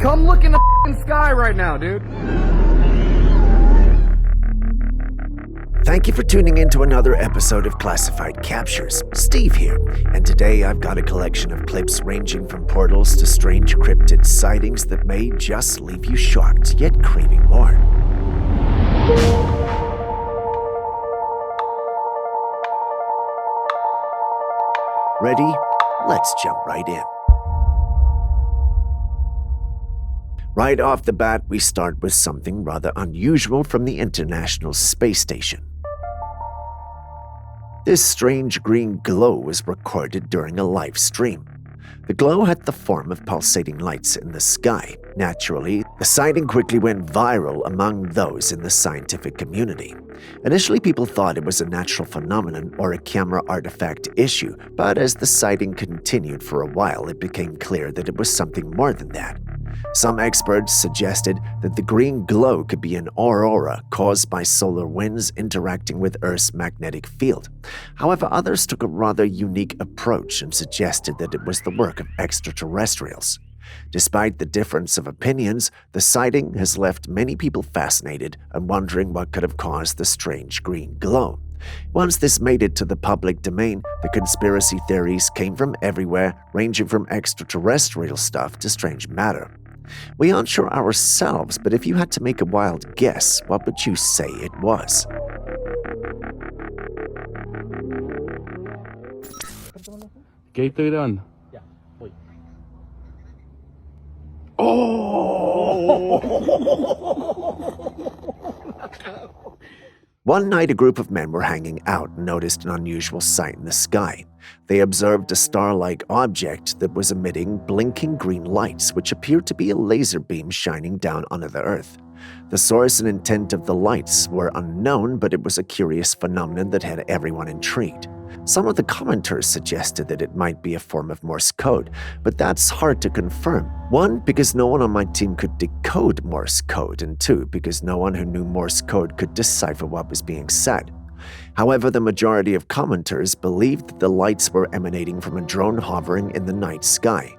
Come look in the f***ing sky right now, dude. Thank you for tuning in to another episode of Classified Captures. Steve here, and today I've got a collection of clips ranging from portals to strange cryptid sightings that may just leave you shocked, yet craving more. Ready? Let's jump right in. Right off the bat, we start with something rather unusual from the International Space Station. This strange green glow was recorded during a live stream. The glow had the form of pulsating lights in the sky. Naturally, the sighting quickly went viral among those in the scientific community. Initially, people thought it was a natural phenomenon or a camera artifact issue, but as the sighting continued for a while, it became clear that it was something more than that. Some experts suggested that the green glow could be an aurora caused by solar winds interacting with Earth's magnetic field. However, others took a rather unique approach and suggested that it was the work of extraterrestrials. Despite the difference of opinions, the sighting has left many people fascinated and wondering what could have caused the strange green glow. Once this made it to the public domain, the conspiracy theories came from everywhere, ranging from extraterrestrial stuff to strange matter. We aren't sure ourselves, but if you had to make a wild guess, what would you say it was? Gator doon. One night, a group of men were hanging out and noticed an unusual sight in the sky. They observed a star-like object that was emitting blinking green lights, which appeared to be a laser beam shining down onto the Earth. The source and intent of the lights were unknown, but it was a curious phenomenon that had everyone intrigued. Some of the commenters suggested that it might be a form of Morse code, but that's hard to confirm. One, because no one on my team could decode Morse code, and two, because no one who knew Morse code could decipher what was being said. However, the majority of commenters believed that the lights were emanating from a drone hovering in the night sky.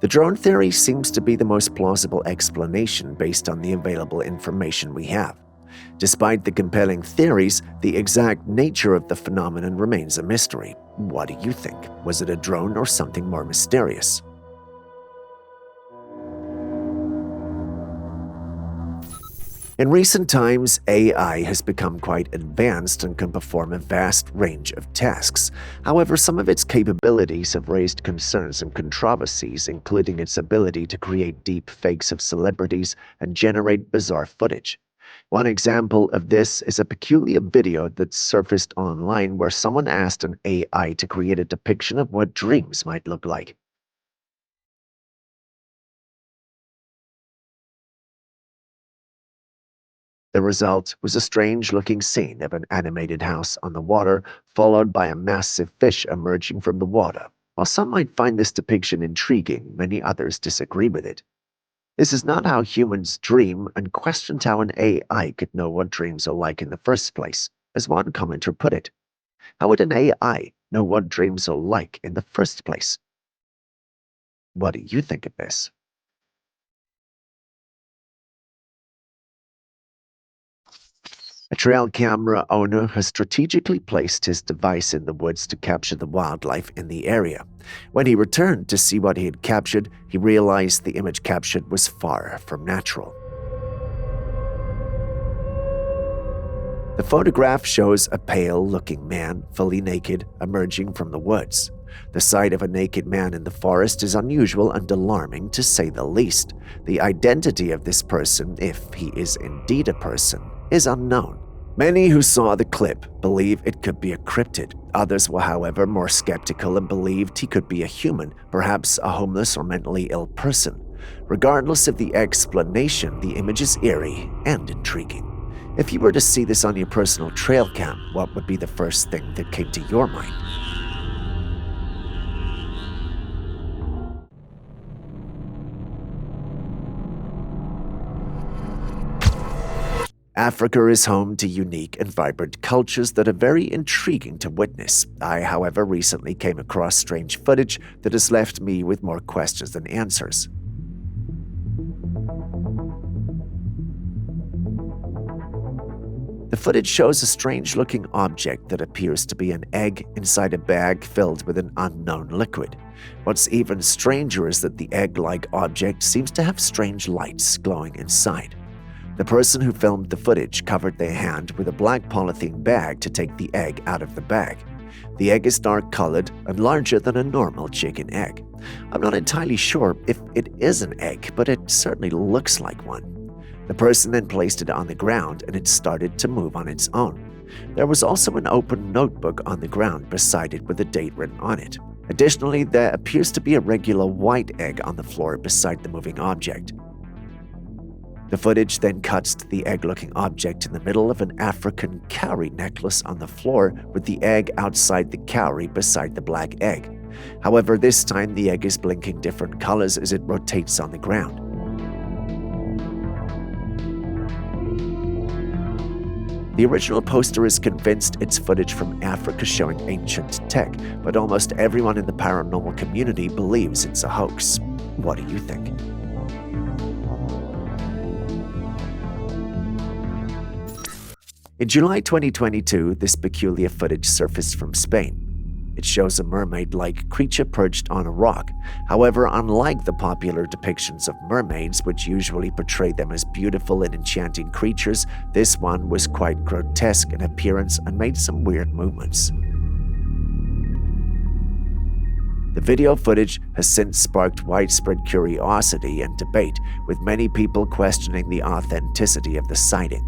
The drone theory seems to be the most plausible explanation based on the available information we have. Despite the compelling theories, the exact nature of the phenomenon remains a mystery. What do you think? Was it a drone or something more mysterious? In recent times, AI has become quite advanced and can perform a vast range of tasks. However, some of its capabilities have raised concerns and controversies, including its ability to create deep fakes of celebrities and generate bizarre footage. One example of this is a peculiar video that surfaced online where someone asked an AI to create a depiction of what dreams might look like. The result was a strange-looking scene of an animated house on the water, followed by a massive fish emerging from the water. While some might find this depiction intriguing, many others disagree with it. This is not how humans dream, and questioned how an AI could know what dreams are like in the first place. As one commenter put it, how would an AI know what dreams are like in the first place? What do you think of this? A trail camera owner has strategically placed his device in the woods to capture the wildlife in the area. When he returned to see what he had captured, he realized the image captured was far from natural. The photograph shows a pale-looking man, fully naked, emerging from the woods. The sight of a naked man in the forest is unusual and alarming, to say the least. The identity of this person, if he is indeed a person, is unknown. Many who saw the clip believe it could be a cryptid. Others were, however, more skeptical and believed he could be a human, perhaps a homeless or mentally ill person. Regardless of the explanation, the image is eerie and intriguing. If you were to see this on your personal trail cam, what would be the first thing that came to your mind? Africa is home to unique and vibrant cultures that are very intriguing to witness. I, however, recently came across strange footage that has left me with more questions than answers. The footage shows a strange-looking object that appears to be an egg inside a bag filled with an unknown liquid. What's even stranger is that the egg-like object seems to have strange lights glowing inside. The person who filmed the footage covered their hand with a black polythene bag to take the egg out of the bag. The egg is dark-colored and larger than a normal chicken egg. I'm not entirely sure if it is an egg, but it certainly looks like one. The person then placed it on the ground and it started to move on its own. There was also an open notebook on the ground beside it with a date written on it. Additionally, there appears to be a regular white egg on the floor beside the moving object. The footage then cuts to the egg-looking object in the middle of an African cowrie necklace on the floor with the egg outside the cowrie beside the black egg. However, this time the egg is blinking different colors as it rotates on the ground. The original poster is convinced it's footage from Africa showing ancient tech, but almost everyone in the paranormal community believes it's a hoax. What do you think? In July 2022, this peculiar footage surfaced from Spain. It shows a mermaid-like creature perched on a rock. However, unlike the popular depictions of mermaids, which usually portray them as beautiful and enchanting creatures, this one was quite grotesque in appearance and made some weird movements. The video footage has since sparked widespread curiosity and debate, with many people questioning the authenticity of the sighting.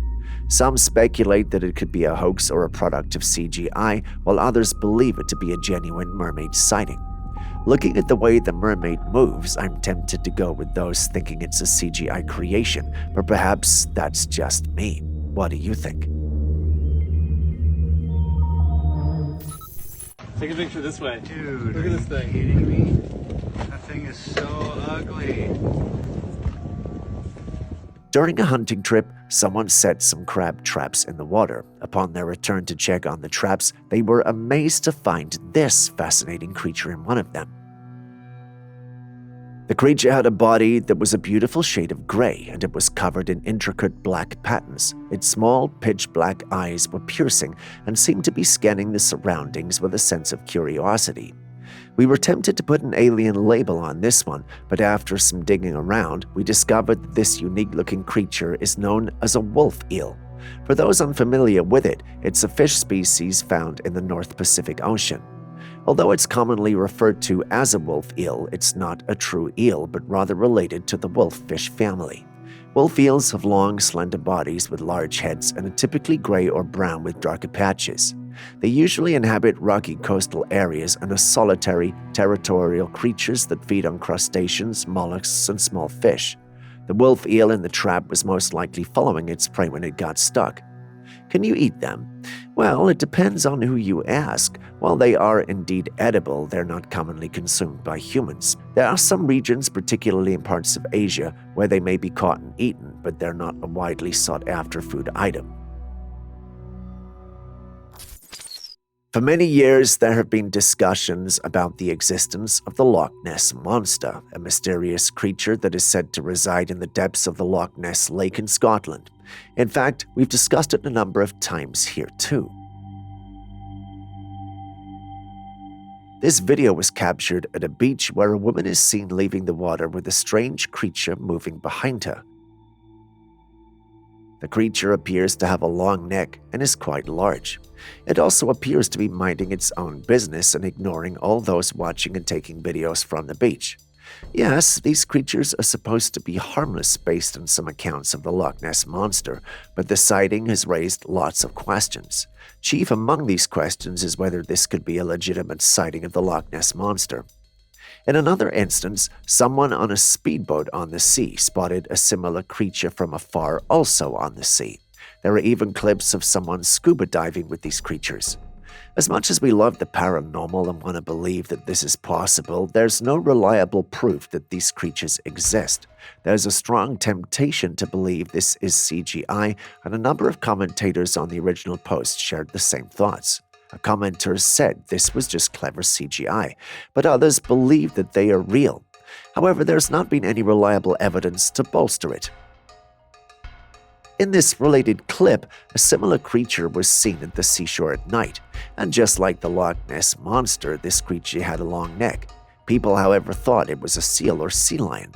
Some speculate that it could be a hoax or a product of CGI, while others believe it to be a genuine mermaid sighting. Looking at the way the mermaid moves, I'm tempted to go with those thinking it's a CGI creation, but perhaps that's just me. What do you think? Take a picture this way. Dude, look at this thing. Are you kidding me? That thing is so ugly. During a hunting trip, someone set some crab traps in the water. Upon their return to check on the traps, they were amazed to find this fascinating creature in one of them. The creature had a body that was a beautiful shade of gray, and it was covered in intricate black patterns. Its small, pitch-black eyes were piercing and seemed to be scanning the surroundings with a sense of curiosity. We were tempted to put an alien label on this one, but after some digging around, we discovered that this unique-looking creature is known as a wolf eel. For those unfamiliar with it, it's a fish species found in the North Pacific Ocean. Although it's commonly referred to as a wolf eel, it's not a true eel, but rather related to the wolffish family. Wolf eels have long, slender bodies with large heads and are typically gray or brown with darker patches. They usually inhabit rocky coastal areas and are solitary, territorial creatures that feed on crustaceans, mollusks, and small fish. The wolf eel in the trap was most likely following its prey when it got stuck. Can you eat them? Well, it depends on who you ask. While they are indeed edible, they're not commonly consumed by humans. There are some regions, particularly in parts of Asia, where they may be caught and eaten, but they're not a widely sought-after food item. For many years, there have been discussions about the existence of the Loch Ness Monster, a mysterious creature that is said to reside in the depths of the Loch Ness Lake in Scotland. In fact, we've discussed it a number of times here too. This video was captured at a beach where a woman is seen leaving the water with a strange creature moving behind her. The creature appears to have a long neck and is quite large. It also appears to be minding its own business and ignoring all those watching and taking videos from the beach. Yes, these creatures are supposed to be harmless based on some accounts of the Loch Ness Monster, but the sighting has raised lots of questions. Chief among these questions is whether this could be a legitimate sighting of the Loch Ness Monster. In another instance, someone on a speedboat on the sea spotted a similar creature from afar also on the sea. There are even clips of someone scuba diving with these creatures. As much as we love the paranormal and want to believe that this is possible, there's no reliable proof that these creatures exist. There's a strong temptation to believe this is CGI, and a number of commentators on the original post shared the same thoughts. A commenter said this was just clever CGI, but others believe that they are real. However, there's not been any reliable evidence to bolster it. In this related clip, a similar creature was seen at the seashore at night, and just like the Loch Ness monster, this creature had a long neck. People, however, thought it was a seal or sea lion.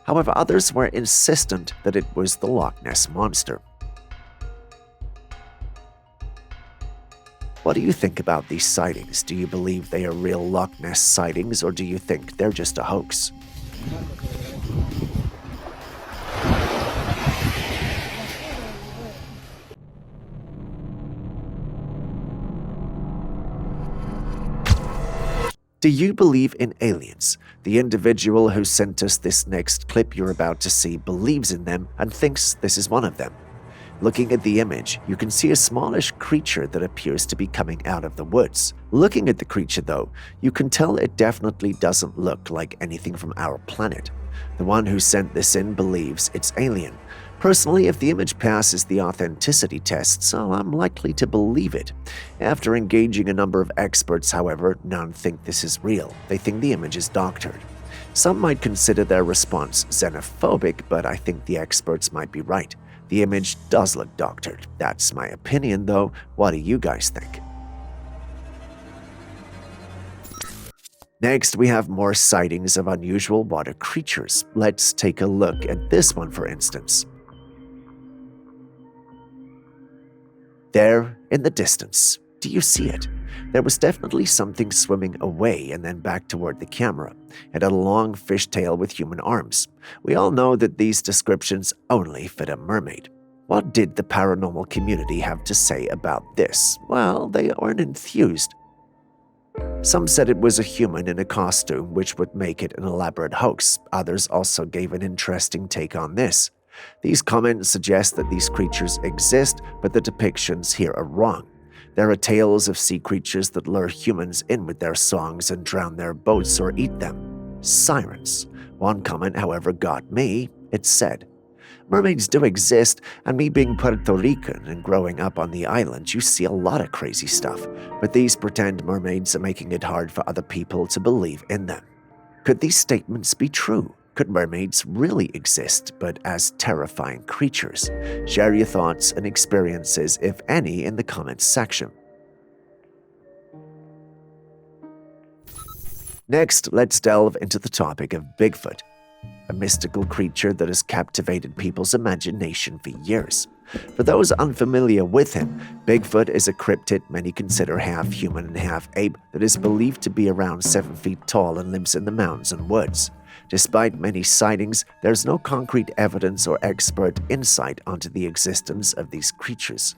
However, others were insistent that it was the Loch Ness monster. What do you think about these sightings? Do you believe they are real Loch Ness sightings, or do you think they're just a hoax? Do you believe in aliens? The individual who sent us this next clip you're about to see believes in them and thinks this is one of them. Looking at the image, you can see a smallish creature that appears to be coming out of the woods. Looking at the creature, though, you can tell it definitely doesn't look like anything from our planet. The one who sent this in believes it's alien. Personally, if the image passes the authenticity test, so I'm likely to believe it. After engaging a number of experts, however, none think this is real. They think the image is doctored. Some might consider their response xenophobic, but I think the experts might be right. The image does look doctored. That's my opinion, though. What do you guys think? Next, we have more sightings of unusual water creatures. Let's take a look at this one, for instance. There, in the distance, do you see it? There was definitely something swimming away and then back toward the camera. It had a long fishtail with human arms. We all know that these descriptions only fit a mermaid. What did the paranormal community have to say about this? Well, they aren't enthused. Some said it was a human in a costume, which would make it an elaborate hoax. Others also gave an interesting take on this. These comments suggest that these creatures exist, but the depictions here are wrong. There are tales of sea creatures that lure humans in with their songs and drown their boats or eat them. Sirens. One comment, however, got me. It said, "Mermaids do exist, and me being Puerto Rican and growing up on the island, you see a lot of crazy stuff, but these pretend mermaids are making it hard for other people to believe in them." Could these statements be true? Could mermaids really exist, but as terrifying creatures? Share your thoughts and experiences, if any, in the comments section. Next, let's delve into the topic of Bigfoot, a mystical creature that has captivated people's imagination for years. For those unfamiliar with him, Bigfoot is a cryptid many consider half human and half ape that is believed to be around 7 feet tall and lives in the mountains and woods. Despite many sightings, there's no concrete evidence or expert insight onto the existence of these creatures.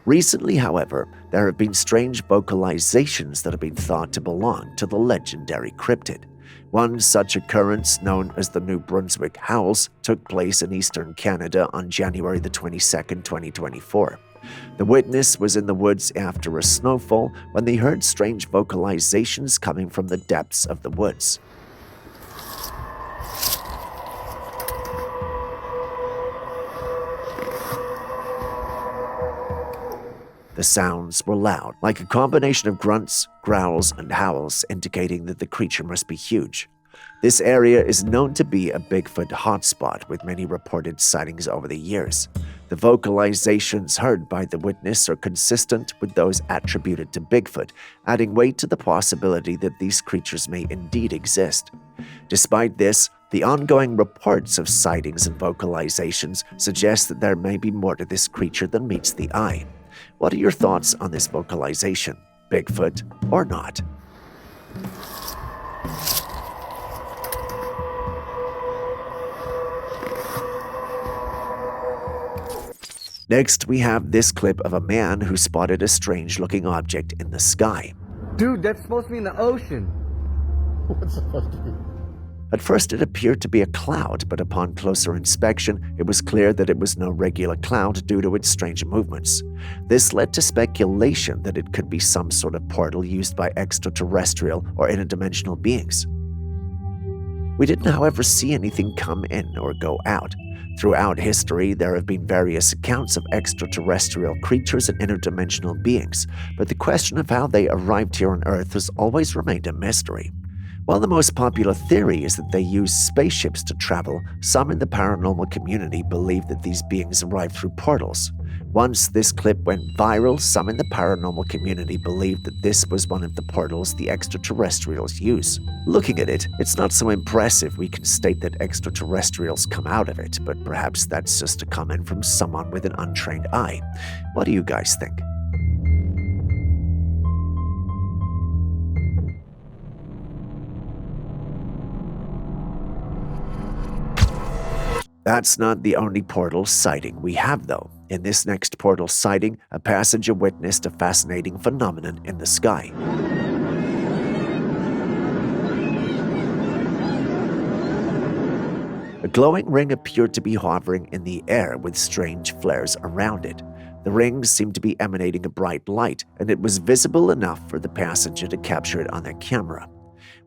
Recently, however, there have been strange vocalizations that have been thought to belong to the legendary cryptid. One such occurrence, known as the New Brunswick Howls, took place in eastern Canada on January the 22nd, 2024. The witness was in the woods after a snowfall when they heard strange vocalizations coming from the depths of the woods. The sounds were loud, like a combination of grunts, growls, and howls, indicating that the creature must be huge. This area is known to be a Bigfoot hotspot, with many reported sightings over the years. The vocalizations heard by the witness are consistent with those attributed to Bigfoot, adding weight to the possibility that these creatures may indeed exist. Despite this, the ongoing reports of sightings and vocalizations suggest that there may be more to this creature than meets the eye. What are your thoughts on this vocalization? Bigfoot or not? Next, we have this clip of a man who spotted a strange-looking object in the sky. Dude, that's supposed to be in the ocean. What's supposed to be? At first, it appeared to be a cloud, but upon closer inspection, it was clear that it was no regular cloud due to its strange movements. This led to speculation that it could be some sort of portal used by extraterrestrial or interdimensional beings. We didn't, however, see anything come in or go out. Throughout history, there have been various accounts of extraterrestrial creatures and interdimensional beings, but the question of how they arrived here on Earth has always remained a mystery. While the most popular theory is that they use spaceships to travel, some in the paranormal community believe that these beings arrived through portals. Once this clip went viral, some in the paranormal community believed that this was one of the portals the extraterrestrials use. Looking at it, it's not so impressive we can state that extraterrestrials come out of it, but perhaps that's just a comment from someone with an untrained eye. What do you guys think? That's not the only portal sighting we have, though. In this next portal sighting, a passenger witnessed a fascinating phenomenon in the sky. A glowing ring appeared to be hovering in the air with strange flares around it. The ring seemed to be emanating a bright light, and it was visible enough for the passenger to capture it on their camera.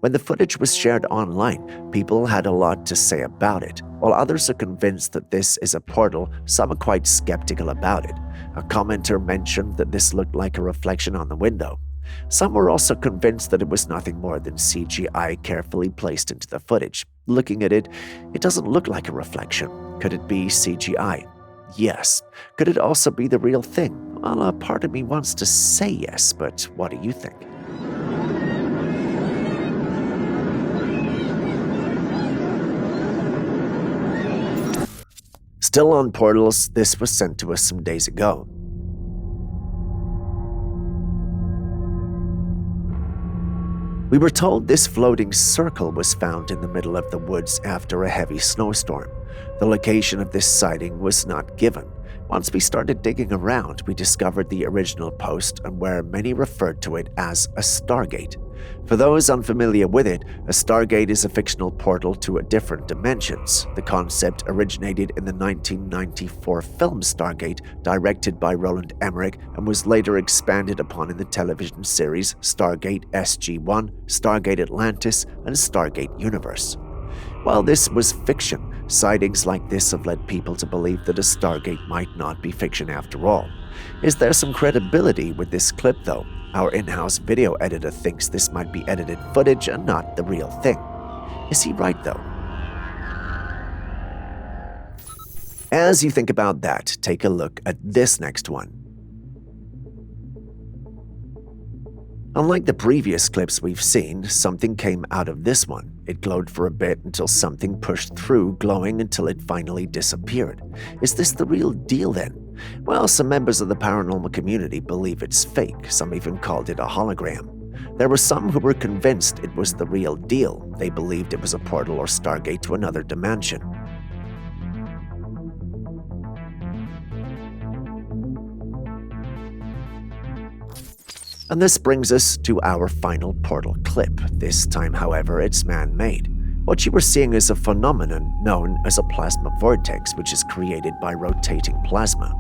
When the footage was shared online, people had a lot to say about it. While others are convinced that this is a portal, some are quite skeptical about it. A commenter mentioned that this looked like a reflection on the window. Some were also convinced that it was nothing more than CGI carefully placed into the footage. Looking at it, it doesn't look like a reflection. Could it be CGI? Yes. Could it also be the real thing? Well, a part of me wants to say yes, but what do you think? Still on portals, this was sent to us some days ago. We were told this floating circle was found in the middle of the woods after a heavy snowstorm. The location of this sighting was not given. Once we started digging around, we discovered the original post and where many referred to it as a Stargate. For those unfamiliar with it, a Stargate is a fictional portal to different dimensions. The concept originated in the 1994 film Stargate, directed by Roland Emmerich, and was later expanded upon in the television series Stargate SG-1, Stargate Atlantis, and Stargate Universe. While this was fiction, sightings like this have led people to believe that a Stargate might not be fiction after all. Is there some credibility with this clip, though? Our in-house video editor thinks this might be edited footage and not the real thing. Is he right, though? As you think about that, take a look at this next one. Unlike the previous clips we've seen, something came out of this one. It glowed for a bit until something pushed through, glowing until it finally disappeared. Is this the real deal then? Well, some members of the paranormal community believe it's fake. Some even called it a hologram. There were some who were convinced it was the real deal. They believed it was a portal or Stargate to another dimension. And this brings us to our final portal clip. This time, however, it's man-made. What you are seeing is a phenomenon known as a plasma vortex, which is created by rotating plasma.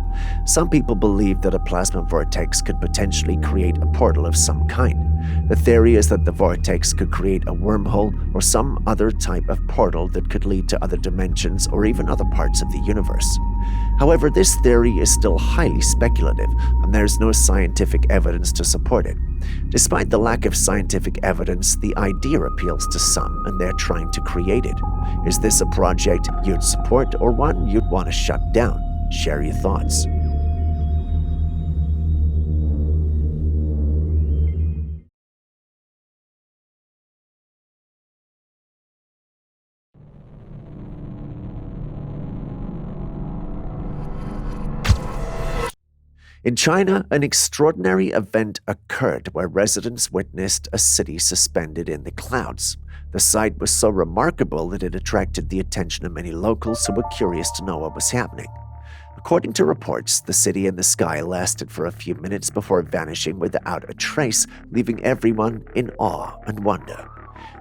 Some people believe that a plasma vortex could potentially create a portal of some kind. The theory is that the vortex could create a wormhole or some other type of portal that could lead to other dimensions or even other parts of the universe. However, this theory is still highly speculative, and there's no scientific evidence to support it. Despite the lack of scientific evidence, the idea appeals to some, and they're trying to create it. Is this a project you'd support or one you'd want to shut down? Share your thoughts. In China, an extraordinary event occurred where residents witnessed a city suspended in the clouds. The sight was so remarkable that it attracted the attention of many locals who were curious to know what was happening. According to reports, the city in the sky lasted for a few minutes before vanishing without a trace, leaving everyone in awe and wonder.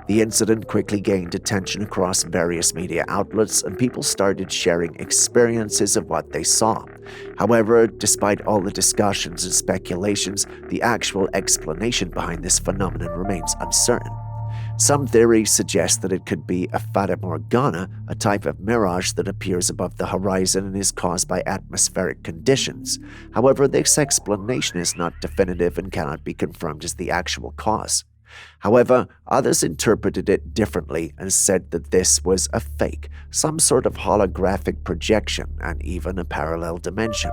The incident quickly gained attention across various media outlets, and people started sharing experiences of what they saw. However, despite all the discussions and speculations, the actual explanation behind this phenomenon remains uncertain. Some theories suggest that it could be a fata morgana, a type of mirage that appears above the horizon and is caused by atmospheric conditions. However, this explanation is not definitive and cannot be confirmed as the actual cause. However, others interpreted it differently and said that this was a fake, some sort of holographic projection, and even a parallel dimension.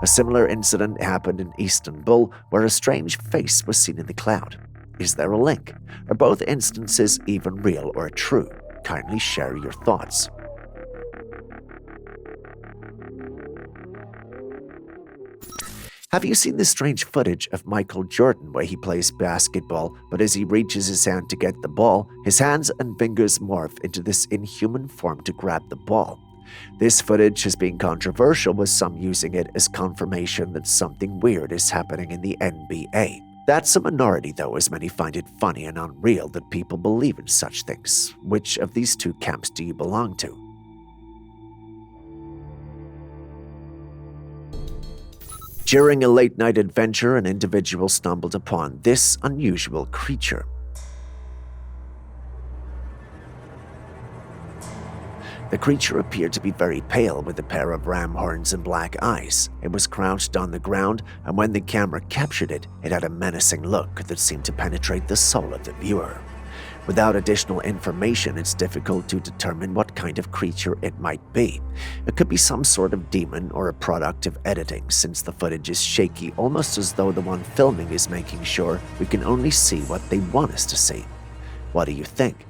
A similar incident happened in Istanbul, where a strange face was seen in the cloud. Is there a link? Are both instances even real or true? Kindly share your thoughts. Have you seen this strange footage of Michael Jordan where he plays basketball, but as he reaches his hand to get the ball, his hands and fingers morph into this inhuman form to grab the ball? This footage has been controversial, with some using it as confirmation that something weird is happening in the NBA. That's a minority, though, as many find it funny and unreal that people believe in such things. Which of these two camps do you belong to? During a late-night adventure, an individual stumbled upon this unusual creature. The creature appeared to be very pale, with a pair of ram horns and black eyes. It was crouched on the ground, and when the camera captured it, it had a menacing look that seemed to penetrate the soul of the viewer. Without additional information, it's difficult to determine what kind of creature it might be. It could be some sort of demon or a product of editing, since the footage is shaky, almost as though the one filming is making sure we can only see what they want us to see. What do you think?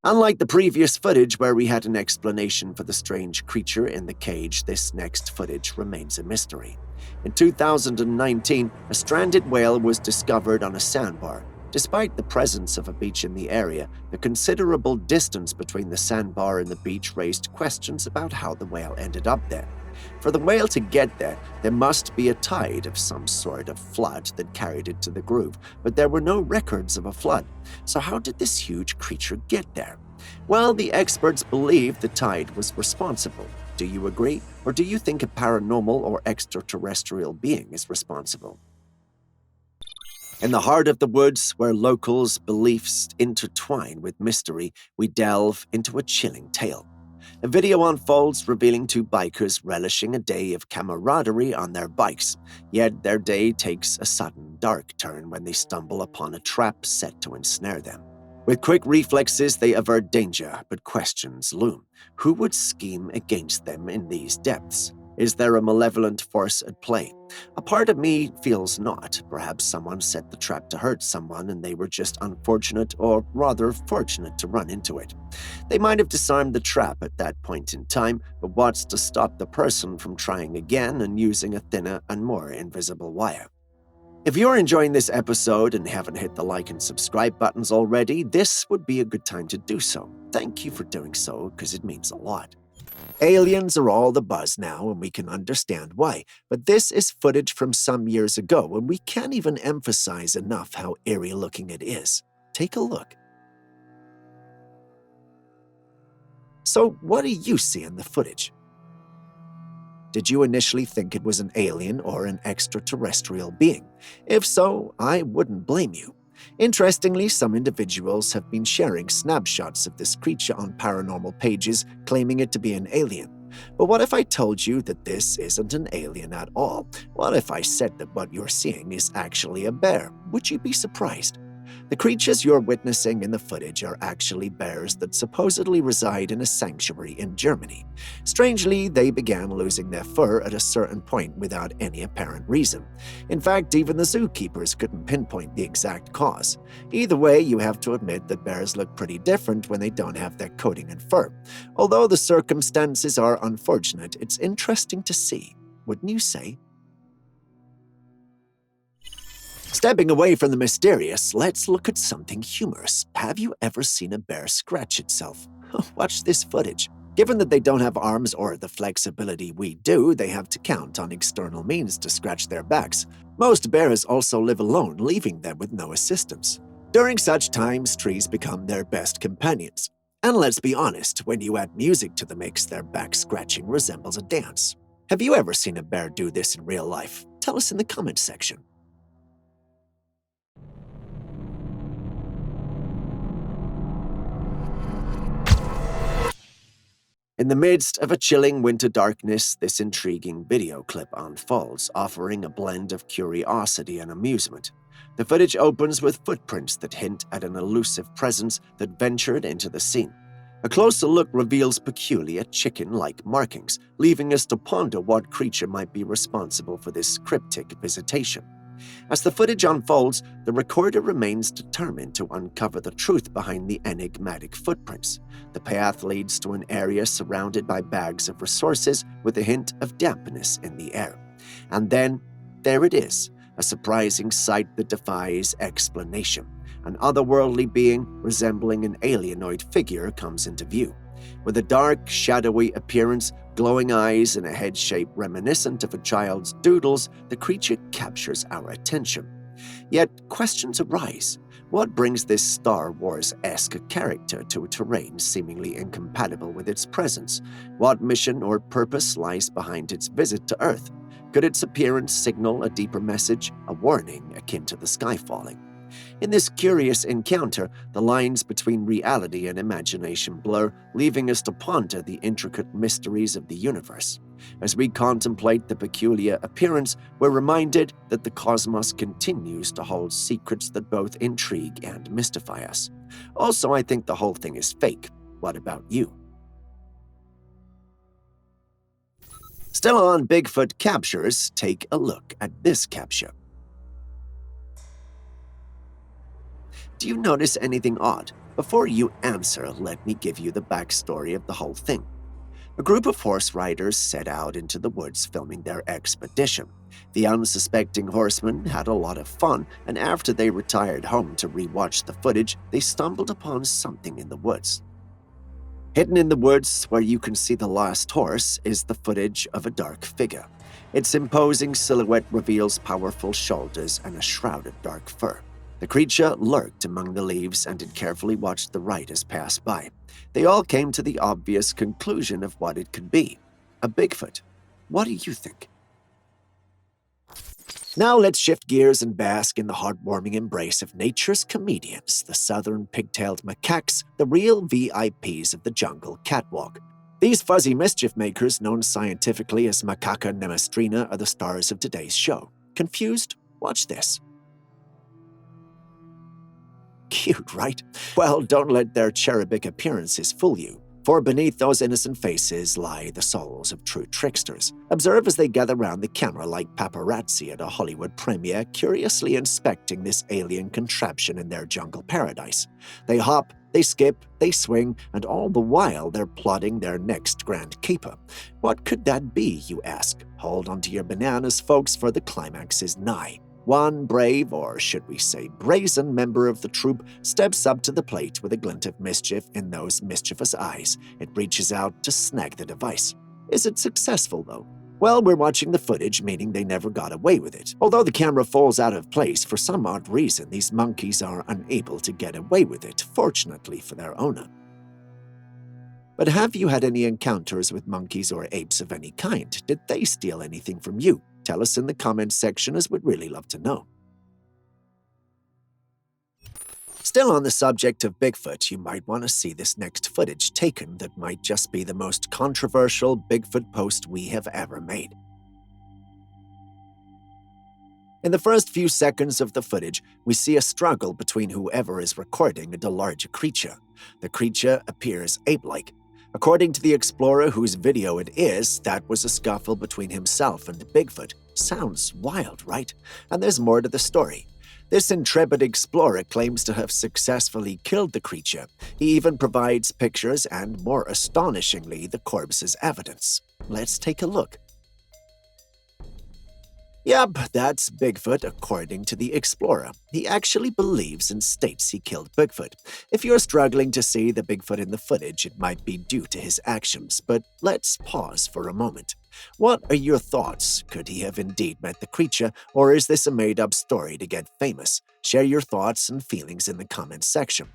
Unlike the previous footage where we had an explanation for the strange creature in the cage, this next footage remains a mystery. In 2019, a stranded whale was discovered on a sandbar. Despite the presence of a beach in the area, the considerable distance between the sandbar and the beach raised questions about how the whale ended up there. For the whale to get there, there must be a tide of some sort of flood that carried it to the groove, but there were no records of a flood. So how did this huge creature get there? Well, the experts believe the tide was responsible. Do you agree? Or do you think a paranormal or extraterrestrial being is responsible? In the heart of the woods, where locals' beliefs intertwine with mystery, we delve into a chilling tale. A video unfolds revealing two bikers relishing a day of camaraderie on their bikes. Yet their day takes a sudden dark turn when they stumble upon a trap set to ensnare them. With quick reflexes, they avert danger, but questions loom. Who would scheme against them in these depths? Is there a malevolent force at play? A part of me feels not. Perhaps someone set the trap to hurt someone and they were just unfortunate, or rather fortunate, to run into it. They might have disarmed the trap at that point in time, but what's to stop the person from trying again and using a thinner and more invisible wire? If you're enjoying this episode and haven't hit the like and subscribe buttons already, this would be a good time to do so. Thank you for doing so, because it means a lot. Aliens are all the buzz now, and we can understand why, but this is footage from some years ago, and we can't even emphasize enough how eerie looking it is. Take a look. So, what do you see in the footage? Did you initially think it was an alien or an extraterrestrial being? If so, I wouldn't blame you. Interestingly, some individuals have been sharing snapshots of this creature on paranormal pages, claiming it to be an alien. But what if I told you that this isn't an alien at all? What if I said that what you're seeing is actually a bear? Would you be surprised? The creatures you're witnessing in the footage are actually bears that supposedly reside in a sanctuary in Germany. Strangely, they began losing their fur at a certain point without any apparent reason. In fact, even the zookeepers couldn't pinpoint the exact cause. Either way, you have to admit that bears look pretty different when they don't have their coating and fur. Although the circumstances are unfortunate, it's interesting to see, wouldn't you say? Stepping away from the mysterious, let's look at something humorous. Have you ever seen a bear scratch itself? Watch this footage. Given that they don't have arms or the flexibility we do, they have to count on external means to scratch their backs. Most bears also live alone, leaving them with no assistance. During such times, trees become their best companions. And let's be honest, when you add music to the mix, their back scratching resembles a dance. Have you ever seen a bear do this in real life? Tell us in the comments section. In the midst of a chilling winter darkness, this intriguing video clip unfolds, offering a blend of curiosity and amusement. The footage opens with footprints that hint at an elusive presence that ventured into the scene. A closer look reveals peculiar chicken-like markings, leaving us to ponder what creature might be responsible for this cryptic visitation. As the footage unfolds, the recorder remains determined to uncover the truth behind the enigmatic footprints. The path leads to an area surrounded by bags of resources with a hint of dampness in the air. And then, there it is, a surprising sight that defies explanation. An otherworldly being resembling an alienoid figure comes into view. With a dark, shadowy appearance, glowing eyes, and a head shape reminiscent of a child's doodles, the creature captures our attention. Yet questions arise. What brings this Star Wars-esque character to a terrain seemingly incompatible with its presence? What mission or purpose lies behind its visit to Earth? Could its appearance signal a deeper message, a warning akin to the sky falling? In this curious encounter, the lines between reality and imagination blur, leaving us to ponder the intricate mysteries of the universe. As we contemplate the peculiar appearance, we're reminded that the cosmos continues to hold secrets that both intrigue and mystify us. Also, I think the whole thing is fake. What about you? Still on Bigfoot captures, take a look at this capture. Do you notice anything odd? Before you answer, let me give you the backstory of the whole thing. A group of horse riders set out into the woods filming their expedition. The unsuspecting horsemen had a lot of fun, and after they retired home to rewatch the footage, they stumbled upon something in the woods. Hidden in the woods, where you can see the last horse, is the footage of a dark figure. Its imposing silhouette reveals powerful shoulders and a shrouded dark fur. The creature lurked among the leaves and had carefully watched the riders pass by. They all came to the obvious conclusion of what it could be: a Bigfoot. What do you think? Now let's shift gears and bask in the heartwarming embrace of nature's comedians, the southern pigtailed macaques, the real VIPs of the jungle catwalk. These fuzzy mischief makers, known scientifically as Macaca nemestrina, are the stars of today's show. Confused? Watch this. Cute, right? Well, don't let their cherubic appearances fool you, for beneath those innocent faces lie the souls of true tricksters. Observe as they gather round the camera like paparazzi at a Hollywood premiere, curiously inspecting this alien contraption in their jungle paradise. They hop, they skip, they swing, and all the while they're plotting their next grand caper. What could that be, you ask? Hold onto your bananas, folks, for the climax is nigh. One brave, or should we say brazen, member of the troupe steps up to the plate with a glint of mischief in those mischievous eyes. It reaches out to snag the device. Is it successful, though? Well, we're watching the footage, meaning they never got away with it. Although the camera falls out of place, for some odd reason, these monkeys are unable to get away with it, fortunately for their owner. But have you had any encounters with monkeys or apes of any kind? Did they steal anything from you? Tell us in the comments section, as we'd really love to know. Still on the subject of Bigfoot, you might want to see this next footage taken that might just be the most controversial Bigfoot post we have ever made. In the first few seconds of the footage, we see a struggle between whoever is recording and a larger creature. The creature appears ape-like. According to the explorer whose video it is, that was a scuffle between himself and Bigfoot. Sounds wild, right? And there's more to the story. This intrepid explorer claims to have successfully killed the creature. He even provides pictures and, more astonishingly, the corpse's evidence. Let's take a look. Yep, that's Bigfoot according to the explorer. He actually believes and states he killed Bigfoot. If you're struggling to see the Bigfoot in the footage, it might be due to his actions, but let's pause for a moment. What are your thoughts? Could he have indeed met the creature, or is this a made-up story to get famous? Share your thoughts and feelings in the comments section.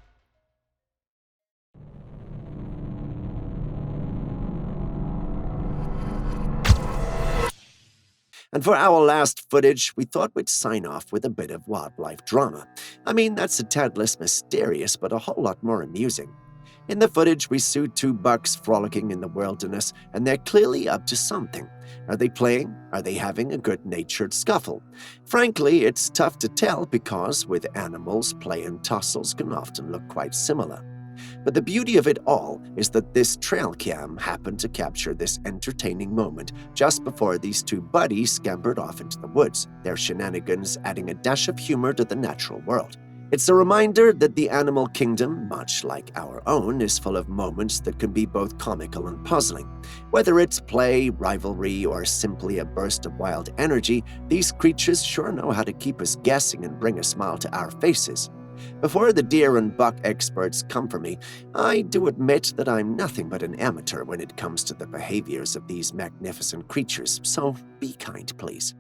And for our last footage, we thought we'd sign off with a bit of wildlife drama. I mean, that's a tad less mysterious, but a whole lot more amusing. In the footage, we see two bucks frolicking in the wilderness, and they're clearly up to something. Are they playing? Are they having a good-natured scuffle? Frankly, it's tough to tell because, with animals, play and tussles can often look quite similar. But the beauty of it all is that this Trailcam happened to capture this entertaining moment just before these two buddies scampered off into the woods, their shenanigans adding a dash of humor to the natural world. It's a reminder that the animal kingdom, much like our own, is full of moments that can be both comical and puzzling. Whether it's play, rivalry, or simply a burst of wild energy, these creatures sure know how to keep us guessing and bring a smile to our faces. Before the deer and buck experts come for me, I do admit that I'm nothing but an amateur when it comes to the behaviors of these magnificent creatures, so be kind, please.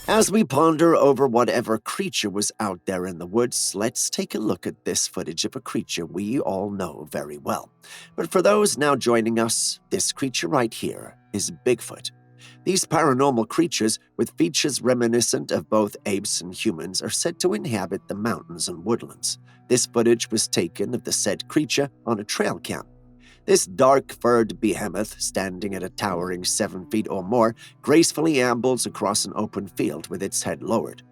As we ponder over whatever creature was out there in the woods, let's take a look at this footage of a creature we all know very well. But for those now joining us, this creature right here is Bigfoot. These paranormal creatures, with features reminiscent of both apes and humans, are said to inhabit the mountains and woodlands. This footage was taken of the said creature on a trail cam. This dark-furred behemoth, standing at a towering 7 feet or more, gracefully ambles across an open field with its head lowered.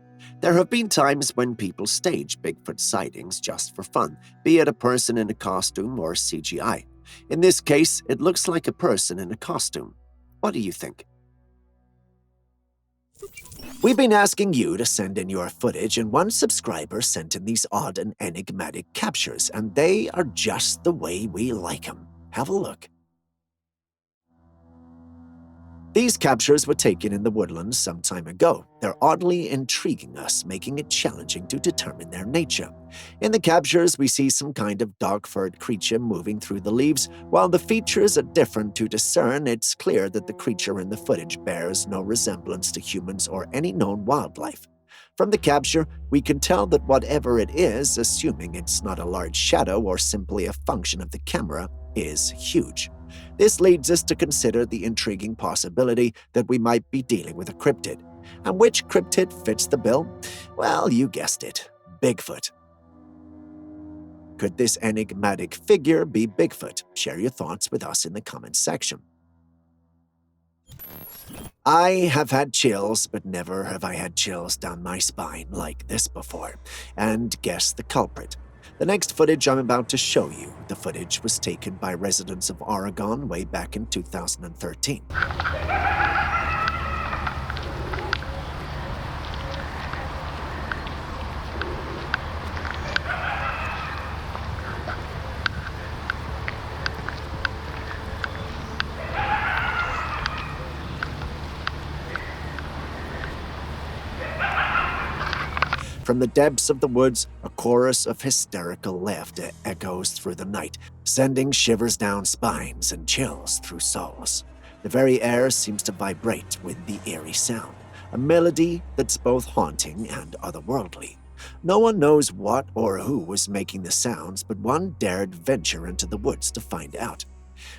There have been times when people stage Bigfoot sightings just for fun, be it a person in a costume or CGI. In this case, it looks like a person in a costume. What do you think? We've been asking you to send in your footage, and one subscriber sent in these odd and enigmatic captures, and they are just the way we like them. Have a look. These captures were taken in the woodlands some time ago. They're oddly intriguing us, making it challenging to determine their nature. In the captures, we see some kind of dark-furred creature moving through the leaves. While the features are different to discern, it's clear that the creature in the footage bears no resemblance to humans or any known wildlife. From the capture, we can tell that whatever it is, assuming it's not a large shadow or simply a function of the camera, is huge. This leads us to consider the intriguing possibility that we might be dealing with a cryptid. And which cryptid fits the bill? Well, you guessed it, Bigfoot. Could this enigmatic figure be Bigfoot? Share your thoughts with us in the comments section. I have had chills, but never have I had chills down my spine like this before. And guess the culprit. The next footage I'm about to show you, the footage was taken by residents of Oregon way back in 2013. From the depths of the woods, a chorus of hysterical laughter echoes through the night, sending shivers down spines and chills through souls. The very air seems to vibrate with the eerie sound, a melody that's both haunting and otherworldly. No one knows what or who was making the sounds, but one dared venture into the woods to find out.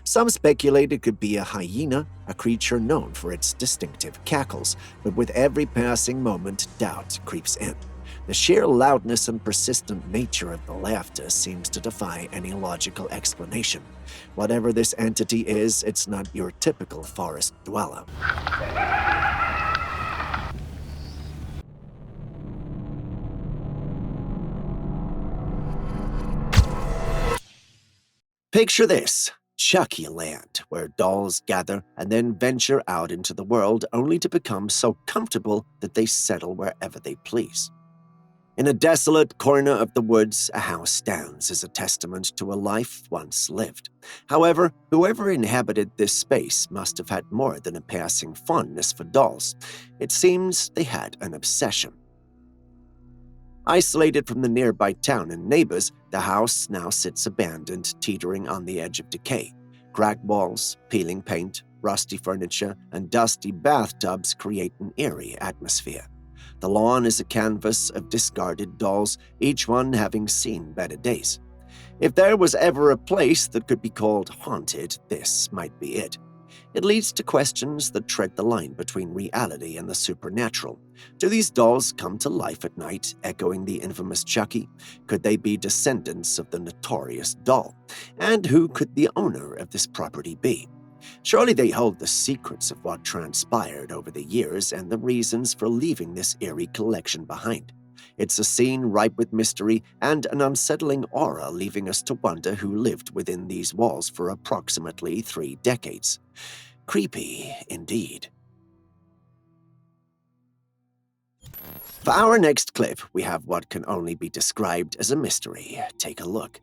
Some speculate it could be a hyena, a creature known for its distinctive cackles, but with every passing moment, doubt creeps in. The sheer loudness and persistent nature of the laughter seems to defy any logical explanation. Whatever this entity is, it's not your typical forest dweller. Picture this, Chucky Land, where dolls gather and then venture out into the world only to become so comfortable that they settle wherever they please. In a desolate corner of the woods, a house stands as a testament to a life once lived. However, whoever inhabited this space must have had more than a passing fondness for dolls. It seems they had an obsession. Isolated from the nearby town and neighbors, the house now sits abandoned, teetering on the edge of decay. Cracked walls, peeling paint, rusty furniture, and dusty bathtubs create an eerie atmosphere. The lawn is a canvas of discarded dolls, each one having seen better days. If there was ever a place that could be called haunted, this might be it. It leads to questions that tread the line between reality and the supernatural. Do these dolls come to life at night, echoing the infamous Chucky? Could they be descendants of the notorious doll? And who could the owner of this property be? Surely they hold the secrets of what transpired over the years and the reasons for leaving this eerie collection behind. It's a scene ripe with mystery and an unsettling aura, leaving us to wonder who lived within these walls for approximately 3 decades. Creepy, indeed. For our next clip, we have what can only be described as a mystery. Take a look.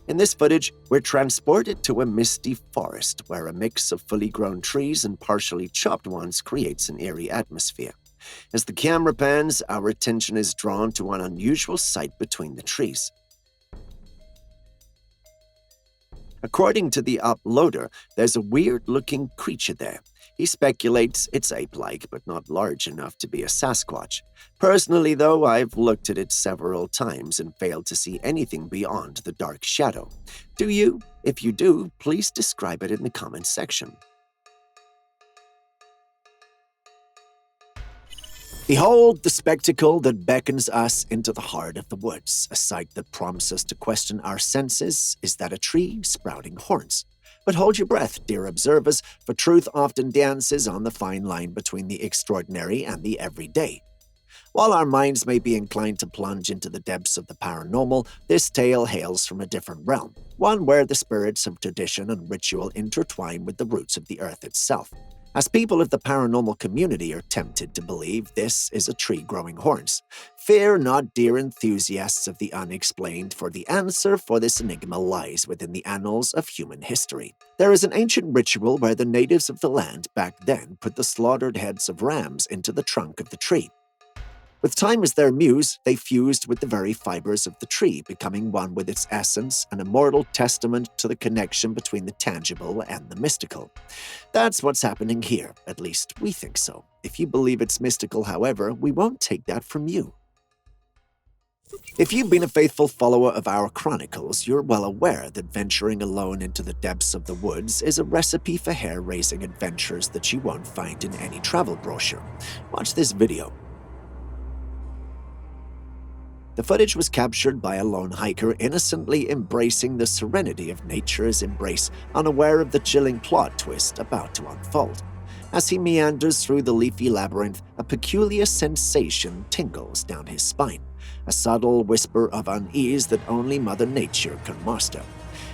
In this footage, we're transported to a misty forest where a mix of fully grown trees and partially chopped ones creates an eerie atmosphere. As the camera pans, our attention is drawn to an unusual sight between the trees. According to the uploader, there's a weird-looking creature there. He speculates it's ape-like, but not large enough to be a Sasquatch. Personally, though, I've looked at it several times and failed to see anything beyond the dark shadow. Do you? If you do, please describe it in the comments section. Behold the spectacle that beckons us into the heart of the woods. A sight that prompts us to question our senses. Is that a tree sprouting horns? But hold your breath, dear observers, for truth often dances on the fine line between the extraordinary and the everyday. While our minds may be inclined to plunge into the depths of the paranormal, this tale hails from a different realm, one where the spirits of tradition and ritual intertwine with the roots of the earth itself. As people of the paranormal community are tempted to believe this is a tree growing horns, fear not, dear enthusiasts of the unexplained, for the answer for this enigma lies within the annals of human history. There is an ancient ritual where the natives of the land back then put the slaughtered heads of rams into the trunk of the tree. With time as their muse, they fused with the very fibers of the tree, becoming one with its essence, an immortal testament to the connection between the tangible and the mystical. That's what's happening here, at least we think so. If you believe it's mystical, however, we won't take that from you. If you've been a faithful follower of our chronicles, you're well aware that venturing alone into the depths of the woods is a recipe for hair-raising adventures that you won't find in any travel brochure. Watch this video. The footage was captured by a lone hiker innocently embracing the serenity of nature's embrace, unaware of the chilling plot twist about to unfold. As he meanders through the leafy labyrinth, a peculiar sensation tingles down his spine, a subtle whisper of unease that only Mother Nature can master.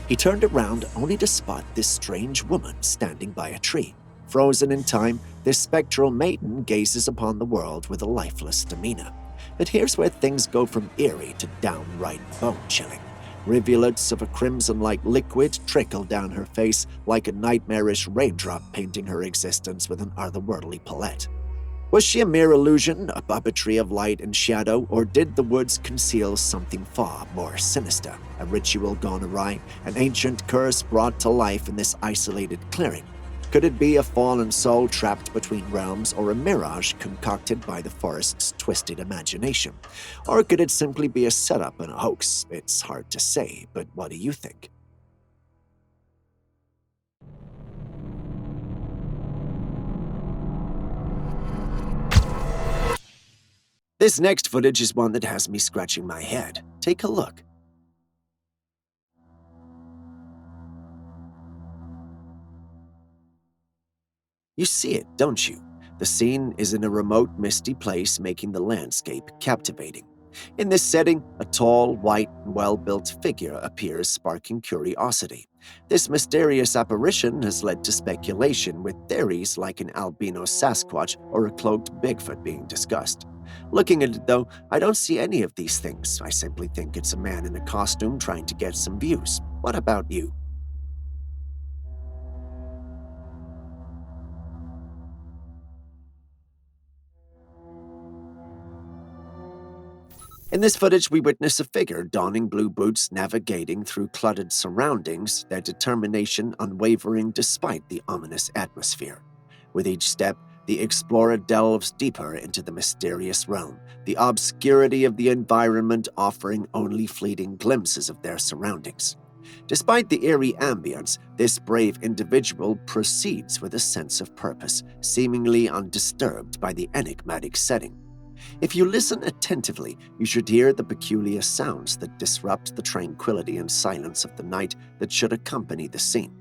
He turned around only to spot this strange woman standing by a tree. Frozen in time, this spectral maiden gazes upon the world with a lifeless demeanor. But here's where things go from eerie to downright bone-chilling. Rivulets of a crimson-like liquid trickle down her face like a nightmarish raindrop, painting her existence with an otherworldly palette. Was she a mere illusion, a puppetry of light and shadow, or did the woods conceal something far more sinister? A ritual gone awry, an ancient curse brought to life in this isolated clearing? Could it be a fallen soul trapped between realms, or a mirage concocted by the forest's twisted imagination? Or could it simply be a setup and a hoax? It's hard to say, but what do you think? This next footage is one that has me scratching my head. Take a look. You see it, don't you? The scene is in a remote, misty place, making the landscape captivating. In this setting, a tall, white, and well-built figure appears, sparking curiosity. This mysterious apparition has led to speculation, with theories like an albino Sasquatch or a cloaked Bigfoot being discussed. Looking at it, though, I don't see any of these things. I simply think it's a man in a costume trying to get some views. What about you? In this footage, we witness a figure donning blue boots navigating through cluttered surroundings, their determination unwavering despite the ominous atmosphere. With each step, the explorer delves deeper into the mysterious realm, the obscurity of the environment offering only fleeting glimpses of their surroundings. Despite the eerie ambience, this brave individual proceeds with a sense of purpose, seemingly undisturbed by the enigmatic setting. If you listen attentively, you should hear the peculiar sounds that disrupt the tranquility and silence of the night that should accompany the scene.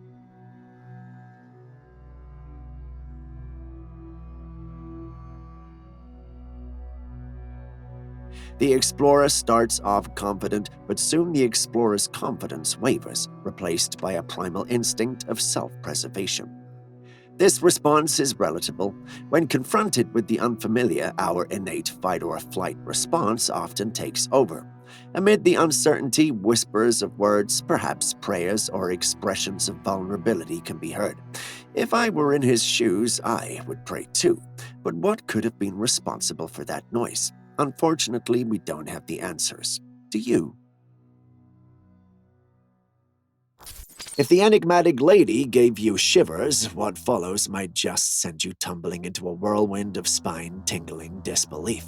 The explorer starts off confident, but soon the explorer's confidence wavers, replaced by a primal instinct of self-preservation. This response is relatable. When confronted with the unfamiliar, our innate fight-or-flight response often takes over. Amid the uncertainty, whispers of words, perhaps prayers or expressions of vulnerability can be heard. If I were in his shoes, I would pray too. But what could have been responsible for that noise? Unfortunately, we don't have the answers. Do you? If the enigmatic lady gave you shivers, what follows might just send you tumbling into a whirlwind of spine-tingling disbelief.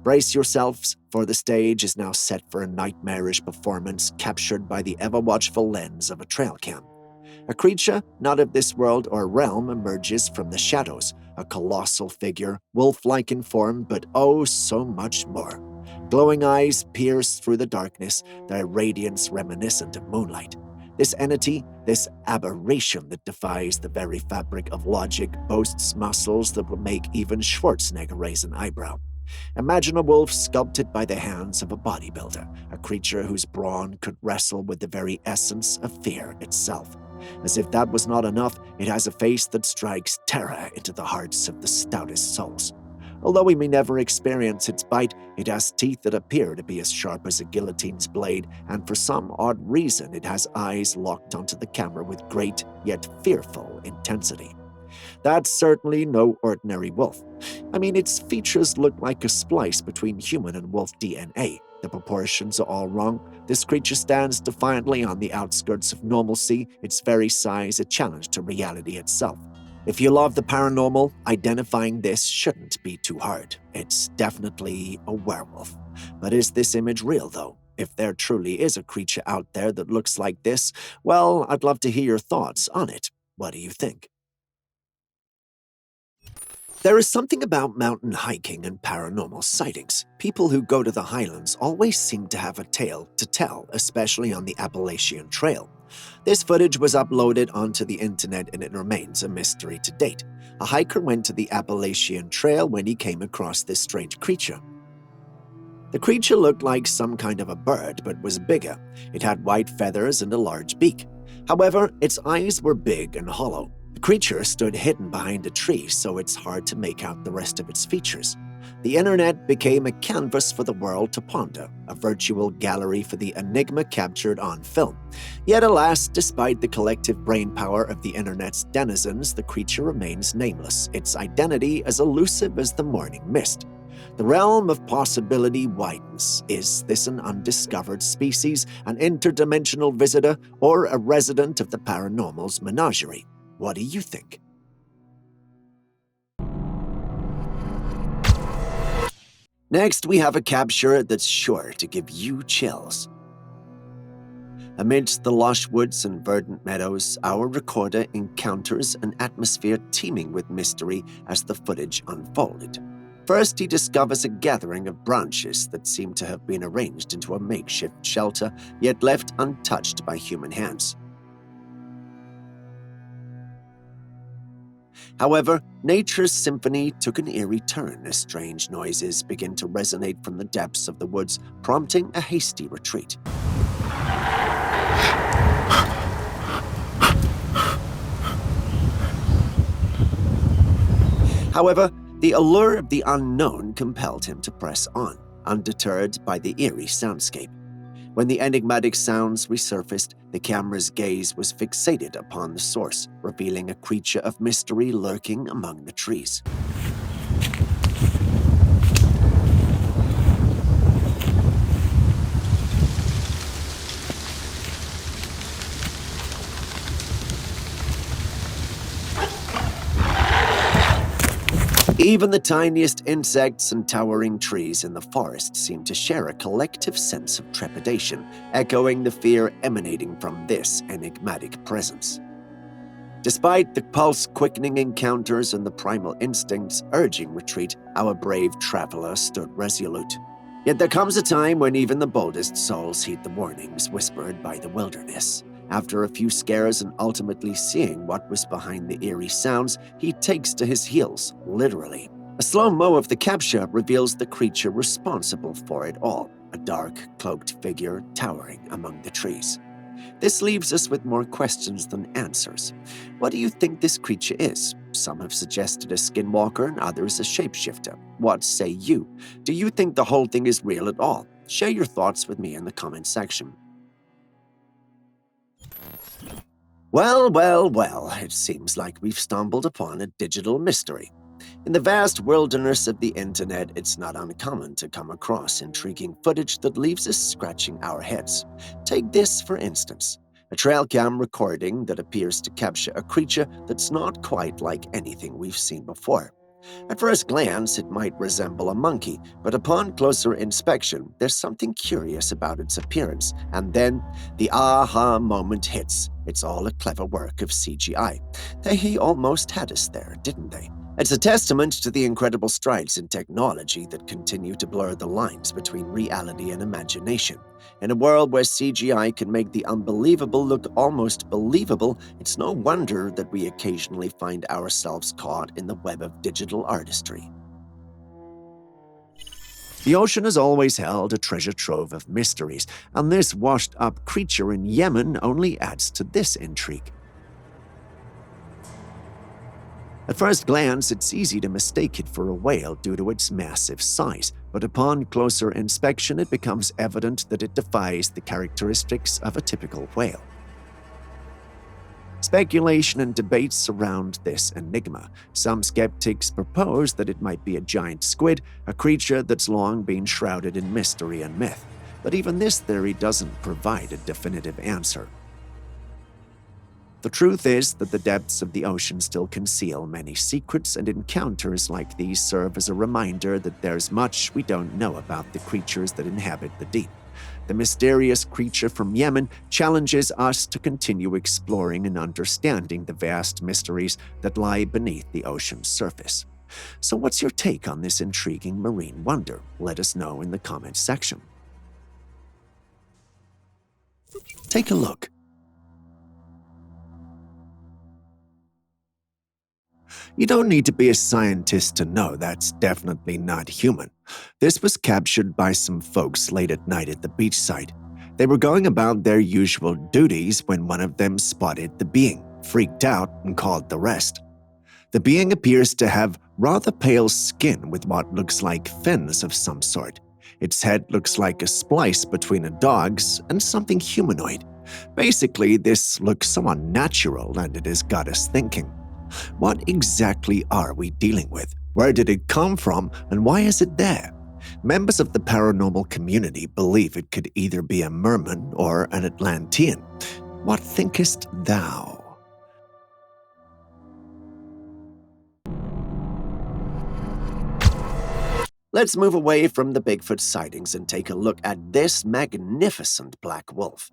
Brace yourselves, for the stage is now set for a nightmarish performance captured by the ever-watchful lens of a Trailcam. A creature not of this world or realm emerges from the shadows, a colossal figure, wolf-like in form, but oh so much more. Glowing eyes pierce through the darkness, their radiance reminiscent of moonlight. This entity, this aberration that defies the very fabric of logic, boasts muscles that will make even Schwarzenegger raise an eyebrow. Imagine a wolf sculpted by the hands of a bodybuilder, a creature whose brawn could wrestle with the very essence of fear itself. As if that was not enough, it has a face that strikes terror into the hearts of the stoutest souls. Although we may never experience its bite, it has teeth that appear to be as sharp as a guillotine's blade, and for some odd reason it has eyes locked onto the camera with great, yet fearful intensity. That's certainly no ordinary wolf. I mean, its features look like a splice between human and wolf DNA. The proportions are all wrong. This creature stands defiantly on the outskirts of normalcy, its very size a challenge to reality itself. If you love the paranormal, identifying this shouldn't be too hard. It's definitely a werewolf. But is this image real, though? If there truly is a creature out there that looks like this, well, I'd love to hear your thoughts on it. What do you think? There is something about mountain hiking and paranormal sightings. People who go to the highlands always seem to have a tale to tell, especially on the Appalachian Trail. This footage was uploaded onto the internet and it remains a mystery to date. A hiker went to the Appalachian Trail when he came across this strange creature. The creature looked like some kind of a bird, but was bigger. It had white feathers and a large beak. However, its eyes were big and hollow. The creature stood hidden behind a tree, so it's hard to make out the rest of its features. The internet became a canvas for the world to ponder, a virtual gallery for the enigma captured on film. Yet alas, despite the collective brainpower of the internet's denizens, the creature remains nameless, its identity as elusive as the morning mist. The realm of possibility widens. Is this an undiscovered species, an interdimensional visitor, or a resident of the paranormal's menagerie? What do you think? Next, we have a capture that's sure to give you chills. Amidst the lush woods and verdant meadows, our recorder encounters an atmosphere teeming with mystery as the footage unfolded. First, he discovers a gathering of branches that seem to have been arranged into a makeshift shelter, yet left untouched by human hands. However, nature's symphony took an eerie turn as strange noises began to resonate from the depths of the woods, prompting a hasty retreat. However, the allure of the unknown compelled him to press on, undeterred by the eerie soundscape. When the enigmatic sounds resurfaced, the camera's gaze was fixated upon the source, revealing a creature of mystery lurking among the trees. Even the tiniest insects and towering trees in the forest seemed to share a collective sense of trepidation, echoing the fear emanating from this enigmatic presence. Despite the pulse-quickening encounters and the primal instincts urging retreat, our brave traveler stood resolute. Yet there comes a time when even the boldest souls heed the warnings whispered by the wilderness. After a few scares and ultimately seeing what was behind the eerie sounds, he takes to his heels, literally. A slow-mo of the capture reveals the creature responsible for it all, a dark, cloaked figure towering among the trees. This leaves us with more questions than answers. What do you think this creature is? Some have suggested a skinwalker and others a shapeshifter. What say you? Do you think the whole thing is real at all? Share your thoughts with me in the comment section. Well, it seems like we've stumbled upon a digital mystery. In the vast wilderness of the internet, it's not uncommon to come across intriguing footage that leaves us scratching our heads. Take this, for instance, a Trailcam recording that appears to capture a creature that's not quite like anything we've seen before. At first glance, it might resemble a monkey, but upon closer inspection, there's something curious about its appearance, and then the aha moment hits. It's all a clever work of CGI. They almost had us there, didn't they? It's a testament to the incredible strides in technology that continue to blur the lines between reality and imagination. In a world where CGI can make the unbelievable look almost believable, it's no wonder that we occasionally find ourselves caught in the web of digital artistry. The ocean has always held a treasure trove of mysteries, and this washed-up creature in Yemen only adds to this intrigue. At first glance, it's easy to mistake it for a whale due to its massive size, but upon closer inspection, it becomes evident that it defies the characteristics of a typical whale. Speculation and debates surround this enigma. Some skeptics propose that it might be a giant squid, a creature that's long been shrouded in mystery and myth. But even this theory doesn't provide a definitive answer. The truth is that the depths of the ocean still conceal many secrets, and encounters like these serve as a reminder that there's much we don't know about the creatures that inhabit the deep. The mysterious creature from Yemen challenges us to continue exploring and understanding the vast mysteries that lie beneath the ocean's surface. So what's your take on this intriguing marine wonder? Let us know in the comments section. Take a look. You don't need to be a scientist to know that's definitely not human. This was captured by some folks late at night at the beachside. They were going about their usual duties when one of them spotted the being, freaked out, and called the rest. The being appears to have rather pale skin with what looks like fins of some sort. Its head looks like a splice between a dog's and something humanoid. Basically, this looks so unnatural, and it has got us thinking. What exactly are we dealing with? Where did it come from, and why is it there? Members of the paranormal community believe it could either be a merman or an Atlantian. What thinkest thou? Let's move away from the Bigfoot sightings and take a look at this magnificent black wolf.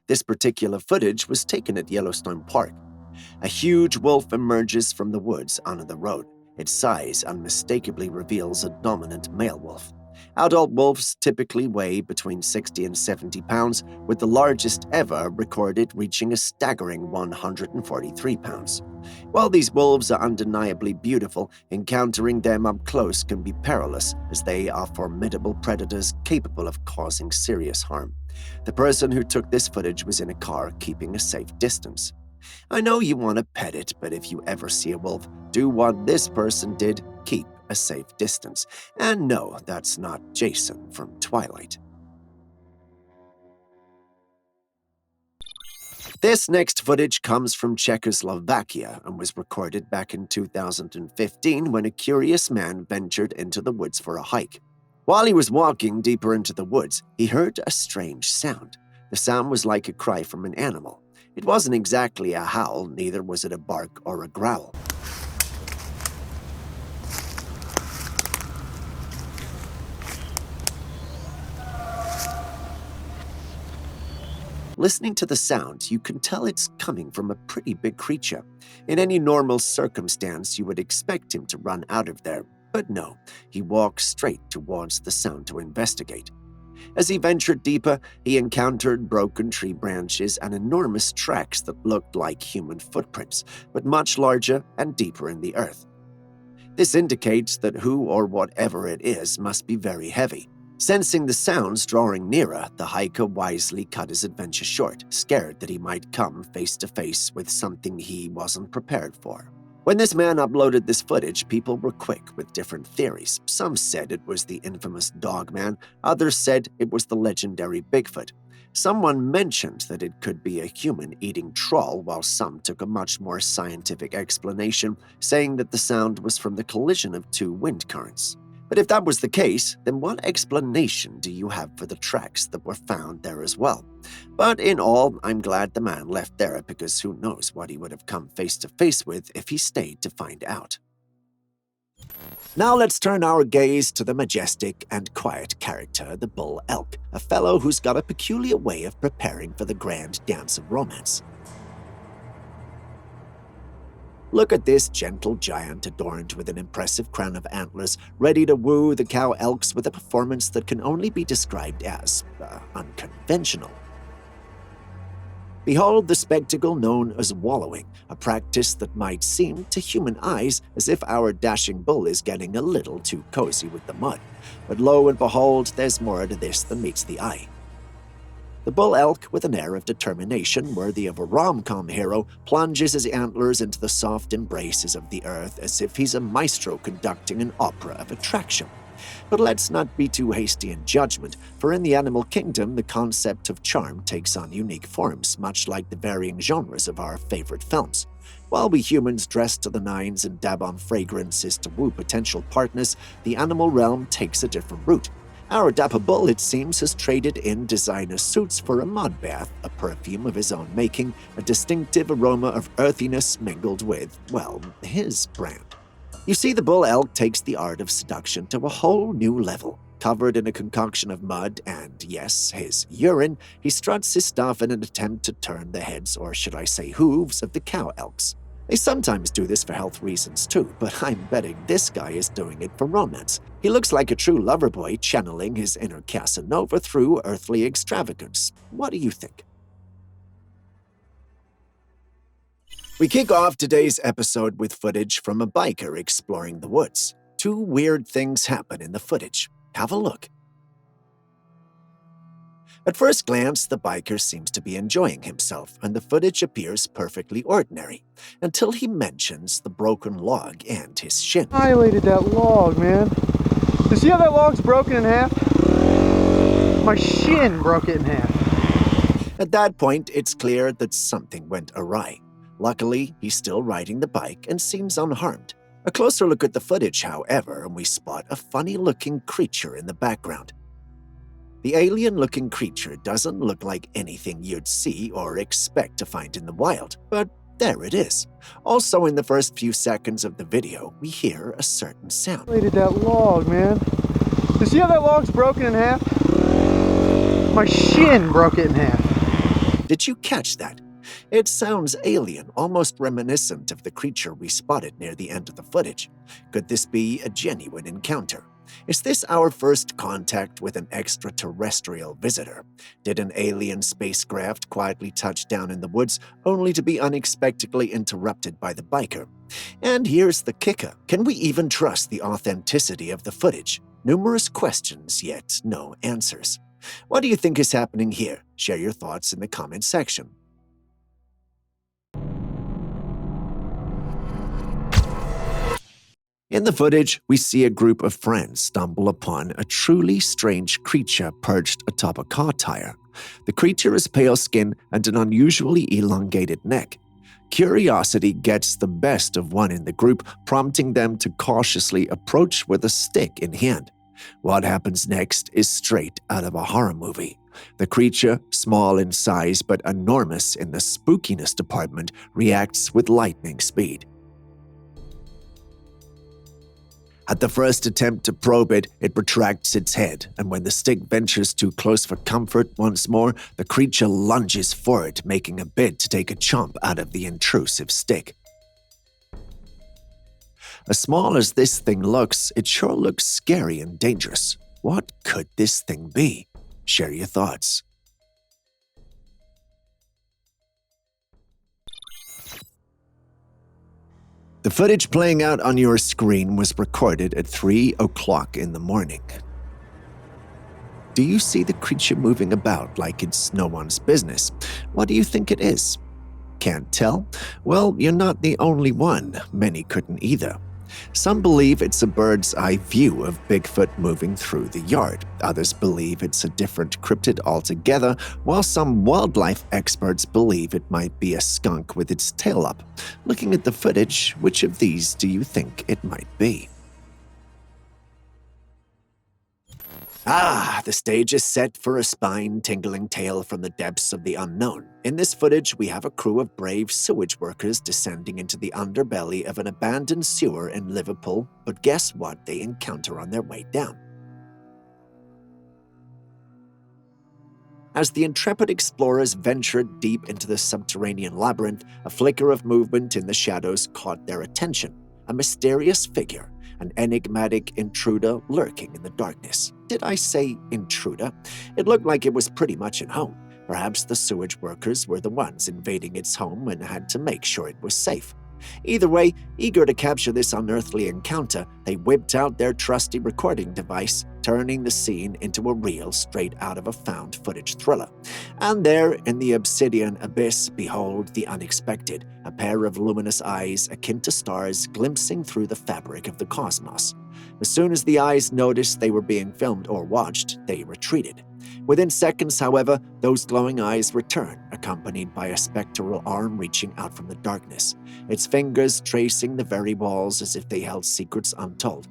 This particular footage was taken at Yellowstone Park. A huge wolf emerges from the woods onto the road. Its size unmistakably reveals a dominant male wolf. Adult wolves typically weigh between 60 and 70 pounds, with the largest ever recorded reaching a staggering 143 pounds. While these wolves are undeniably beautiful, encountering them up close can be perilous, as they are formidable predators capable of causing serious harm. The person who took this footage was in a car, keeping a safe distance. I know you want to pet it, but if you ever see a wolf, do what this person did: keep a safe distance. And no, that's not Jason from Twilight. This next footage comes from Czechoslovakia and was recorded back in 2015 when a curious man ventured into the woods for a hike. While he was walking deeper into the woods, he heard a strange sound. The sound was like a cry from an animal. It wasn't exactly a howl, neither was it a bark or a growl. Listening to the sound, you can tell it's coming from a pretty big creature. In any normal circumstance, you would expect him to run out of there, but no, he walked straight towards the sound to investigate. As he ventured deeper, he encountered broken tree branches and enormous tracks that looked like human footprints, but much larger and deeper in the earth. This indicates that who or whatever it is must be very heavy. Sensing the sounds drawing nearer, the hiker wisely cut his adventure short, scared that he might come face to face with something he wasn't prepared for. When this man uploaded this footage, people were quick with different theories. Some said it was the infamous Dogman, others said it was the legendary Bigfoot. Someone mentioned that it could be a human-eating troll, while some took a much more scientific explanation, saying that the sound was from the collision of two wind currents. But if that was the case, then what explanation do you have for the tracks that were found there as well? But in all, I'm glad the man left there, because who knows what he would have come face to face with if he stayed to find out. Now let's turn our gaze to the majestic and quiet character, the bull elk, a fellow who's got a peculiar way of preparing for the grand dance of romance. Look at this gentle giant adorned with an impressive crown of antlers, ready to woo the cow elks with a performance that can only be described as unconventional. Behold the spectacle known as wallowing, a practice that might seem to human eyes as if our dashing bull is getting a little too cozy with the mud. But lo and behold, there's more to this than meets the eye. The bull elk, with an air of determination worthy of a rom-com hero, plunges his antlers into the soft embraces of the earth as if he's a maestro conducting an opera of attraction. But let's not be too hasty in judgment, for in the animal kingdom, the concept of charm takes on unique forms, much like the varying genres of our favorite films. While we humans dress to the nines and dab on fragrances to woo potential partners, the animal realm takes a different route. Our dapper bull, it seems, has traded in designer suits for a mud bath, a perfume of his own making, a distinctive aroma of earthiness mingled with, well, his brand. You see, the bull elk takes the art of seduction to a whole new level. Covered in a concoction of mud and, yes, his urine, he struts his stuff in an attempt to turn the heads, or should I say hooves, of the cow elks. They sometimes do this for health reasons too, but I'm betting this guy is doing it for romance. He looks like a true lover boy channeling his inner Casanova through earthly extravagance. What do you think? We kick off today's episode with footage from a biker exploring the woods. Two weird things happen in the footage. Have a look. At first glance, the biker seems to be enjoying himself, and the footage appears perfectly ordinary, until he mentions the broken log and his shin. Violated that log, man. You see how that log's broken in half? My shin broke it in half. At that point, it's clear that something went awry. Luckily, he's still riding the bike and seems unharmed. A closer look at the footage, however, and we spot a funny-looking creature in the background. The alien-looking creature doesn't look like anything you'd see or expect to find in the wild, but there it is. Also, in the first few seconds of the video, we hear a certain sound. Violated that log, man. You see how that log's broken in half? My shin broke it in half. Did you catch that? It sounds alien, almost reminiscent of the creature we spotted near the end of the footage. Could this be a genuine encounter? Is this our first contact with an extraterrestrial visitor? Did an alien spacecraft quietly touch down in the woods, only to be unexpectedly interrupted by the biker? And here's the kicker. Can we even trust the authenticity of the footage? Numerous questions, yet no answers. What do you think is happening here? Share your thoughts in the comment section. In the footage, we see a group of friends stumble upon a truly strange creature perched atop a car tire. The creature has pale skin and an unusually elongated neck. Curiosity gets the best of one in the group, prompting them to cautiously approach with a stick in hand. What happens next is straight out of a horror movie. The creature, small in size but enormous in the spookiness department, reacts with lightning speed. At the first attempt to probe it, it retracts its head, and when the stick ventures too close for comfort once more, the creature lunges for it, making a bid to take a chomp out of the intrusive stick. As small as this thing looks, it sure looks scary and dangerous. What could this thing be? Share your thoughts. The footage playing out on your screen was recorded at 3 o'clock in the morning. Do you see the creature moving about like it's no one's business? What do you think it is? Can't tell? Well, you're not the only one. Many couldn't either. Some believe it's a bird's eye view of Bigfoot moving through the yard. Others believe it's a different cryptid altogether, while some wildlife experts believe it might be a skunk with its tail up. Looking at the footage, which of these do you think it might be? The stage is set for a spine-tingling tale from the depths of the unknown. In this footage, we have a crew of brave sewage workers descending into the underbelly of an abandoned sewer in Liverpool, but guess what they encounter on their way down? As the intrepid explorers ventured deep into the subterranean labyrinth, a flicker of movement in the shadows caught their attention. A mysterious figure, an enigmatic intruder lurking in the darkness. Did I say intruder? It looked like it was pretty much at home. Perhaps the sewage workers were the ones invading its home and had to make sure it was safe. Either way, eager to capture this unearthly encounter, they whipped out their trusty recording device, turning the scene into a real straight out of a found footage thriller. And there, in the obsidian abyss, behold the unexpected, a pair of luminous eyes akin to stars glimpsing through the fabric of the cosmos. As soon as the eyes noticed they were being filmed or watched, they retreated. Within seconds, however, those glowing eyes returned, accompanied by a spectral arm reaching out from the darkness, its fingers tracing the very walls as if they held secrets untold.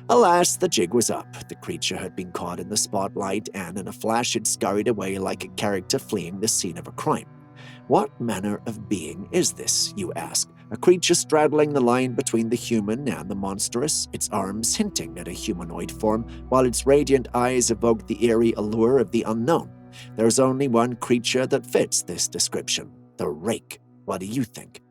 Alas, the jig was up. The creature had been caught in the spotlight, and in a flash it scurried away like a character fleeing the scene of a crime. What manner of being is this, you ask? A creature straddling the line between the human and the monstrous, its arms hinting at a humanoid form, while its radiant eyes evoke the eerie allure of the unknown. There's only one creature that fits this description, the Rake. What do you think?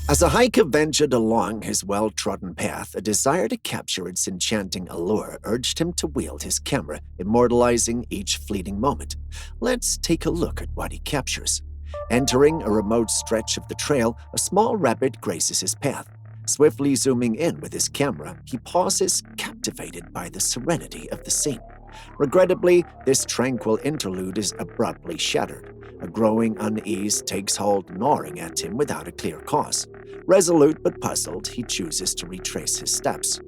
As a hiker ventured along his well-trodden path, a desire to capture its enchanting allure urged him to wield his camera, immortalizing each fleeting moment. Let's take a look at what he captures. Entering a remote stretch of the trail, a small rapid graces his path. Swiftly zooming in with his camera, he pauses, captivated by the serenity of the scene. Regrettably, this tranquil interlude is abruptly shattered. A growing unease takes hold, gnawing at him without a clear cause. Resolute but puzzled, he chooses to retrace his steps.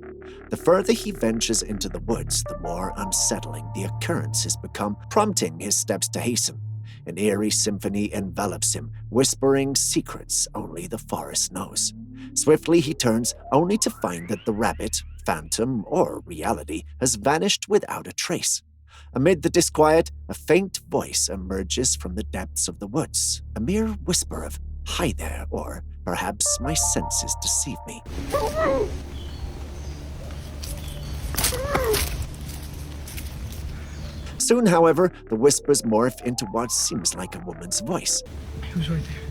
The further he ventures into the woods, the more unsettling the occurrence has become, prompting his steps to hasten. An eerie symphony envelops him, whispering secrets only the forest knows. Swiftly he turns, only to find that the rabbit, phantom or reality, has vanished without a trace. Amid the disquiet, a faint voice emerges from the depths of the woods, a mere whisper of, "Hi there," or perhaps my senses deceive me. Soon, however, the whispers morph into what seems like a woman's voice. He was right there.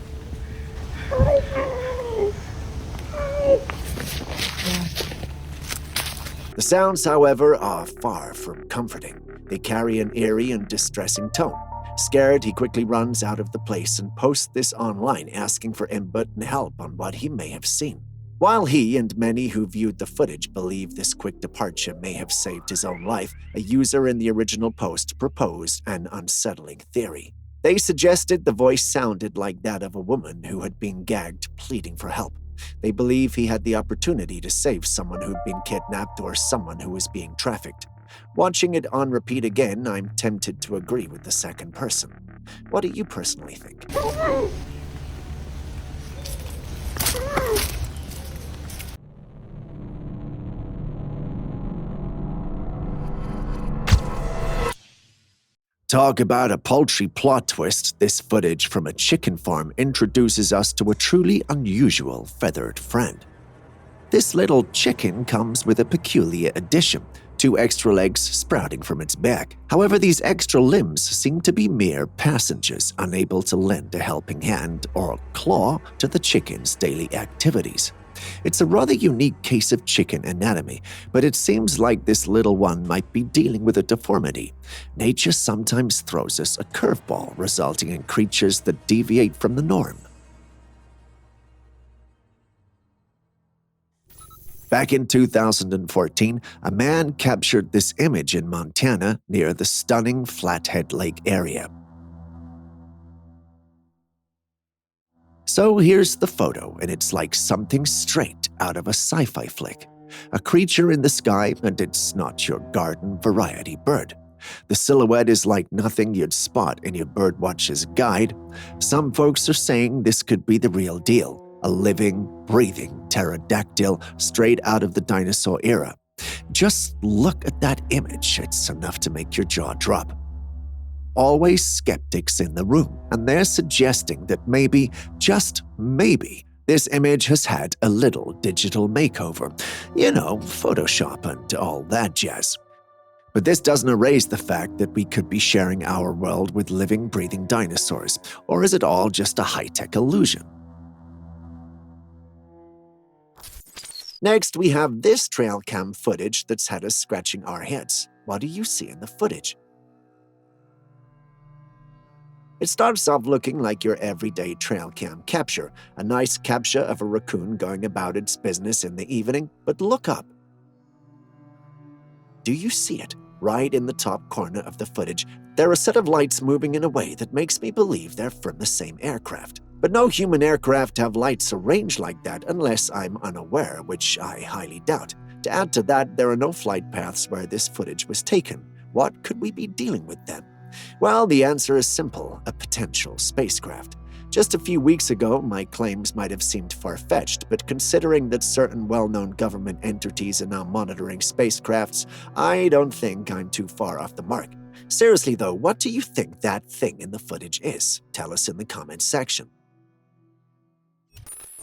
The sounds, however, are far from comforting. They carry an eerie and distressing tone. Scared, he quickly runs out of the place and posts this online, asking for input and help on what he may have seen. While he and many who viewed the footage believe this quick departure may have saved his own life, a user in the original post proposed an unsettling theory. They suggested the voice sounded like that of a woman who had been gagged, pleading for help. They believe he had the opportunity to save someone who'd been kidnapped or someone who was being trafficked. Watching it on repeat again, I'm tempted to agree with the second person. What do you personally think? Talk about a paltry plot twist. This footage from a chicken farm introduces us to a truly unusual feathered friend. This little chicken comes with a peculiar addition, 2 extra legs sprouting from its back. However, these extra limbs seem to be mere passengers, unable to lend a helping hand or claw to the chicken's daily activities. It's a rather unique case of chicken anatomy, but it seems like this little one might be dealing with a deformity. Nature sometimes throws us a curveball, resulting in creatures that deviate from the norm. Back in 2014, a man captured this image in Montana near the stunning Flathead Lake area. So here's the photo, and it's like something straight out of a sci-fi flick. A creature in the sky, and it's not your garden variety bird. The silhouette is like nothing you'd spot in your birdwatcher's guide. Some folks are saying this could be the real deal, a living, breathing pterodactyl straight out of the dinosaur era. Just look at that image, it's enough to make your jaw drop. Always skeptics in the room, and they're suggesting that maybe, just maybe, this image has had a little digital makeover. You know, Photoshop and all that jazz. But this doesn't erase the fact that we could be sharing our world with living, breathing dinosaurs, or is it all just a high-tech illusion? Next, we have this Trailcam footage that's had us scratching our heads. What do you see in the footage? It starts off looking like your everyday Trailcam capture, a nice capture of a raccoon going about its business in the evening, but look up. Do you see it? Right in the top corner of the footage, there are a set of lights moving in a way that makes me believe they're from the same aircraft. But no human aircraft have lights arranged like that unless I'm unaware, which I highly doubt. To add to that, there are no flight paths where this footage was taken. What could we be dealing with then? Well, the answer is simple, a potential spacecraft. Just a few weeks ago, my claims might have seemed far-fetched, but considering that certain well-known government entities are now monitoring spacecrafts, I don't think I'm too far off the mark. Seriously though, what do you think that thing in the footage is? Tell us in the comments section.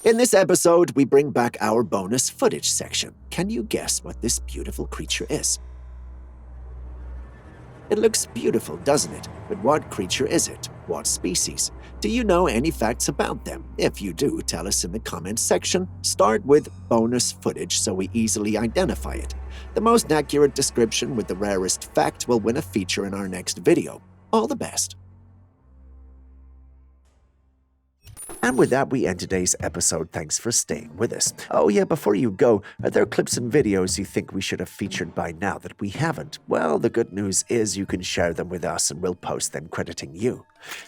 In this episode, we bring back our bonus footage section. Can you guess what this beautiful creature is? It looks beautiful, doesn't it? But what creature is it? What species? Do you know any facts about them? If you do, tell us in the comments section. Start with bonus footage so we easily identify it. The most accurate description with the rarest fact will win a feature in our next video. All the best. And with that, we end today's episode. Thanks for staying with us. Oh yeah, before you go, are there clips and videos you think we should have featured by now that we haven't? Well, the good news is you can share them with us and we'll post them crediting you.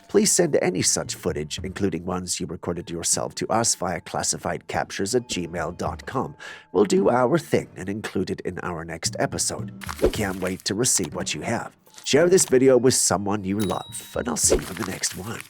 Please send any such footage, including ones you recorded yourself, to us via classifiedcaptures@gmail.com. We'll do our thing and include it in our next episode. We can't wait to receive what you have. Share this video with someone you love, and I'll see you in the next one.